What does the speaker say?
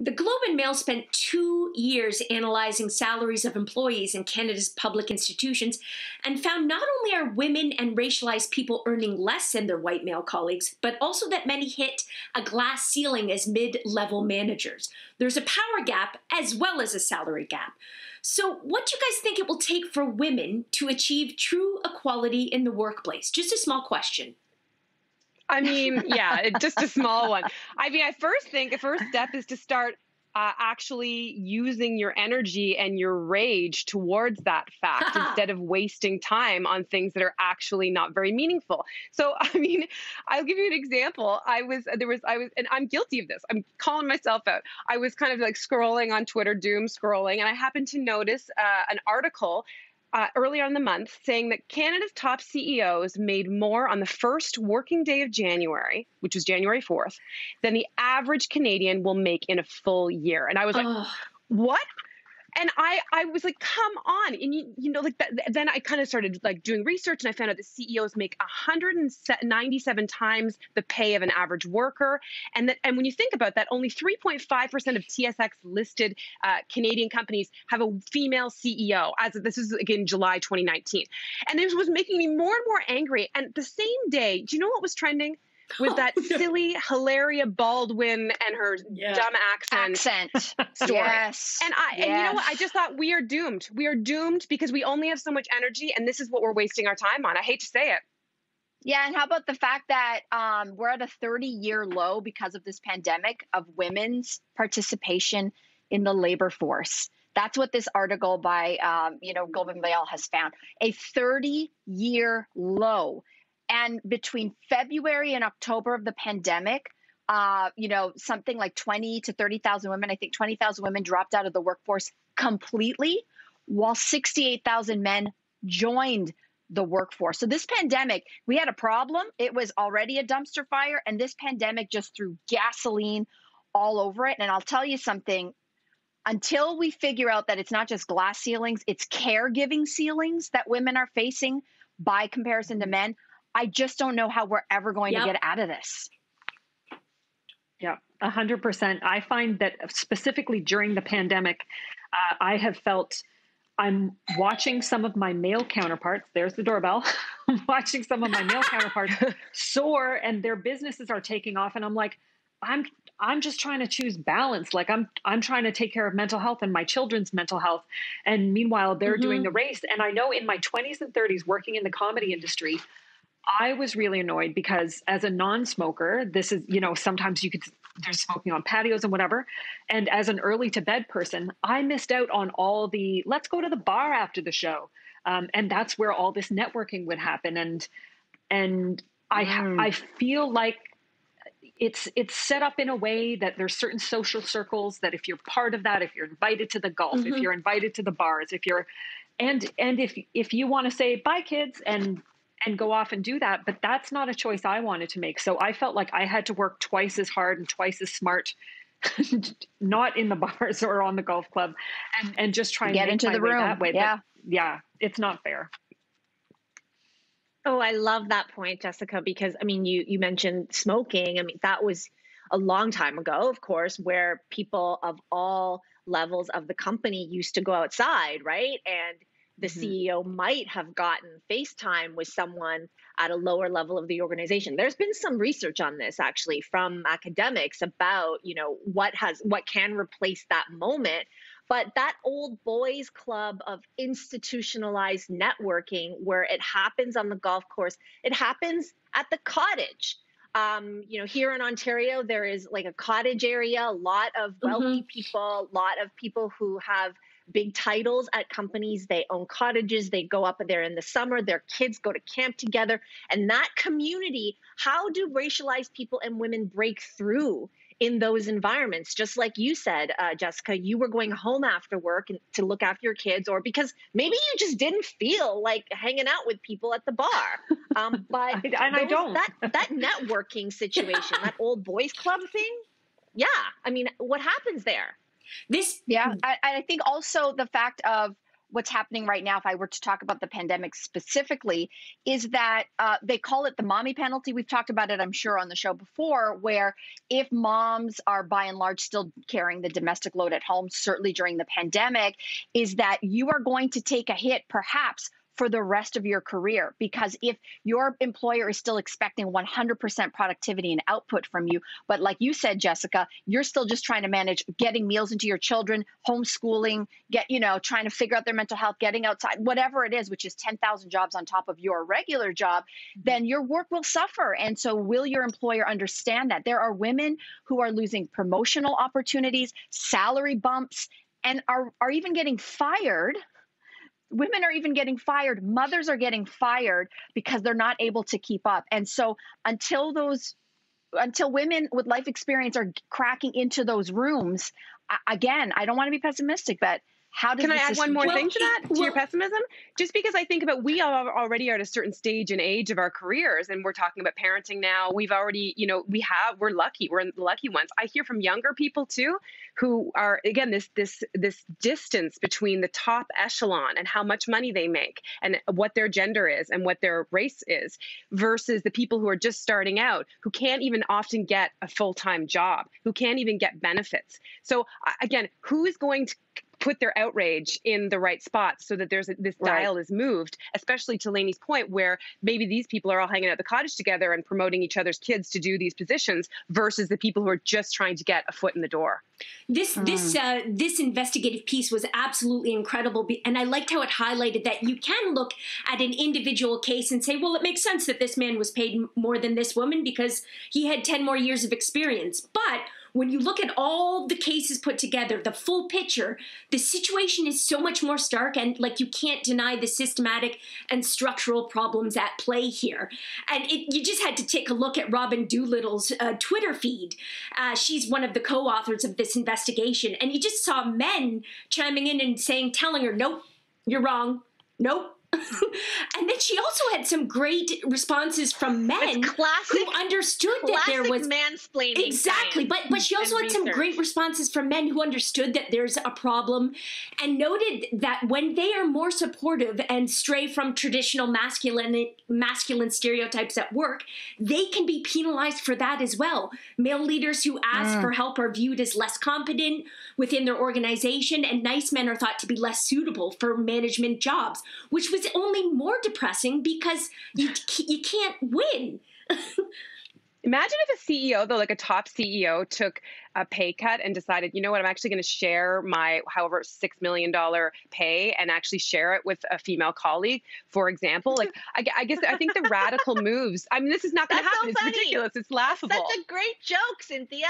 The Globe and Mail spent 2 years analyzing salaries of employees in Canada's public institutions and found not only are women and racialized people earning less than their white male colleagues, but also that many hit a glass ceiling as mid-level managers. There's a power gap as well as a salary gap. So what do you guys think it will take for women to achieve true equality in the workplace? Just a small question. I mean, yeah, just a small one. I mean, I first think the first step is to start actually using your energy and your rage towards that fact instead of wasting time on things that are actually not very meaningful. So, I mean, I'll give you an example. And I'm guilty of this. I'm calling myself out. I was kind of like scrolling on Twitter, doom scrolling, and I happened to notice an article earlier in the month saying that Canada's top CEOs made more on the first working day of January, which was January 4th, than the average Canadian will make in a full year. And I was like, what? And I was like, come on. And you know, like then I kind of started like doing research, and I found out that CEOs make 197 times the pay of an average worker. And when you think about that, only 3.5% of TSX listed Canadian companies have a female CEO, this is again July 2019. And this was making me more and more angry. And the same day, do you know what was trending? Was that silly Hilaria Baldwin and her dumb accent story. Yes. And and you know what? I just thought we are doomed. We are doomed because we only have so much energy, and this is what we're wasting our time on. I hate to say it. Yeah, and how about the fact that we're at a 30-year low because of this pandemic of women's participation in the labor force. That's what this article by Globe and Mail has found. A 30-year low. And between February and October of the pandemic, something like 20 to 30,000 women, I think 20,000 women dropped out of the workforce completely, while 68,000 men joined the workforce. So this pandemic, we had a problem. It was already a dumpster fire, and this pandemic just threw gasoline all over it. And I'll tell you something, until we figure out that it's not just glass ceilings, it's caregiving ceilings that women are facing by comparison to men, I just don't know how we're ever going to get out of this. Yeah, 100%. I find that specifically during the pandemic, I have felt I'm watching some of my male counterparts. There's the doorbell. I'm watching some of my male counterparts soar, and their businesses are taking off. And I'm like, I'm just trying to choose balance. Like I'm trying to take care of mental health and my children's mental health. And meanwhile, they're doing the race. And I know in my 20s and 30s working in the comedy industry, I was really annoyed because as a non-smoker, this is, sometimes there's smoking on patios and whatever. And as an early to bed person, I missed out on all the, let's go to the bar after the show. And that's where all this networking would happen. And I feel like it's set up in a way that there's certain social circles that if you're part of that, if you're invited to the golf, if you're invited to the bars, if you want to say bye kids and go off and do that, but that's not a choice I wanted to make. So I felt like I had to work twice as hard and twice as smart, not in the bars or on the golf club, and just try and get into the room that way. Yeah. But it's not fair. Oh, I love that point, Jessica, because I mean, you mentioned smoking. I mean, that was a long time ago, of course, where people of all levels of the company used to go outside, right? And the CEO might have gotten FaceTime with someone at a lower level of the organization. There's been some research on this actually from academics about, what can replace that moment. But that old boys club of institutionalized networking where it happens on the golf course, it happens at the cottage. Here in Ontario, there is like a cottage area, a lot of wealthy people, a lot of people who have big titles at companies. They own cottages. They go up there in the summer. Their kids go to camp together. And that community, how do racialized people and women break through in those environments? Just like you said, Jessica, you were going home after work to look after your kids, or because maybe you just didn't feel like hanging out with people at the bar. But I don't. That networking situation, that old boys club thing. Yeah. I mean, what happens there? I think also the fact of what's happening right now, if I were to talk about the pandemic specifically, is that they call it the mommy penalty. We've talked about it, I'm sure, on the show before, where if moms are by and large still carrying the domestic load at home, certainly during the pandemic, is that you are going to take a hit perhaps for the rest of your career. Because if your employer is still expecting 100% productivity and output from you, but like you said, Jessica, you're still just trying to manage getting meals into your children, homeschooling, trying to figure out their mental health, getting outside, whatever it is, which is 10,000 jobs on top of your regular job, then your work will suffer. And so will your employer understand that? There are women who are losing promotional opportunities, salary bumps, and are even getting fired. Women are even getting fired. Mothers are getting fired because they're not able to keep up. And so until women with life experience are cracking into those rooms, again, I don't want to be pessimistic, but how does Can I add one more thing to that, to your pessimism? Just because I think about we already are at a certain stage and age of our careers, and we're talking about parenting now. We've already, we're lucky. We're the lucky ones. I hear from younger people too, who are, again, this distance between the top echelon and how much money they make and what their gender is and what their race is versus the people who are just starting out, who can't even often get a full-time job, who can't even get benefits. So again, who is going to put their outrage in the right spots so that this dial is moved, especially to Lainey's point, where maybe these people are all hanging out at the cottage together and promoting each other's kids to do these positions versus the people who are just trying to get a foot in the door. This investigative piece was absolutely incredible, and I liked how it highlighted that you can look at an individual case and say, well, it makes sense that this man was paid more than this woman because he had 10 more years of experience. But when you look at all the cases put together, the full picture, the situation is so much more stark, and you can't deny the systematic and structural problems at play here. And you just had to take a look at Robin Doolittle's Twitter feed. She's one of the co-authors of this investigation, and you just saw men chiming in and telling her, nope, you're wrong, nope. And then she also had some great responses from men who understood that there was mansplaining. Exactly, but she also had some great responses from men who understood that there's a problem and noted that when they are more supportive and stray from traditional masculine stereotypes at work, they can be penalized for that as well. Male leaders who ask for help are viewed as less competent within their organization, and nice men are thought to be less suitable for management jobs, which was only more depressing because you can't win. Imagine if a CEO, though, like a top CEO, took a pay cut and decided, you know what, I'm actually going to share my however $6 million pay and actually share it with a female colleague, for example. I guess I think the radical moves. I mean, this is not going to happen. So it's ridiculous. It's laughable. Such a great joke, Cynthia.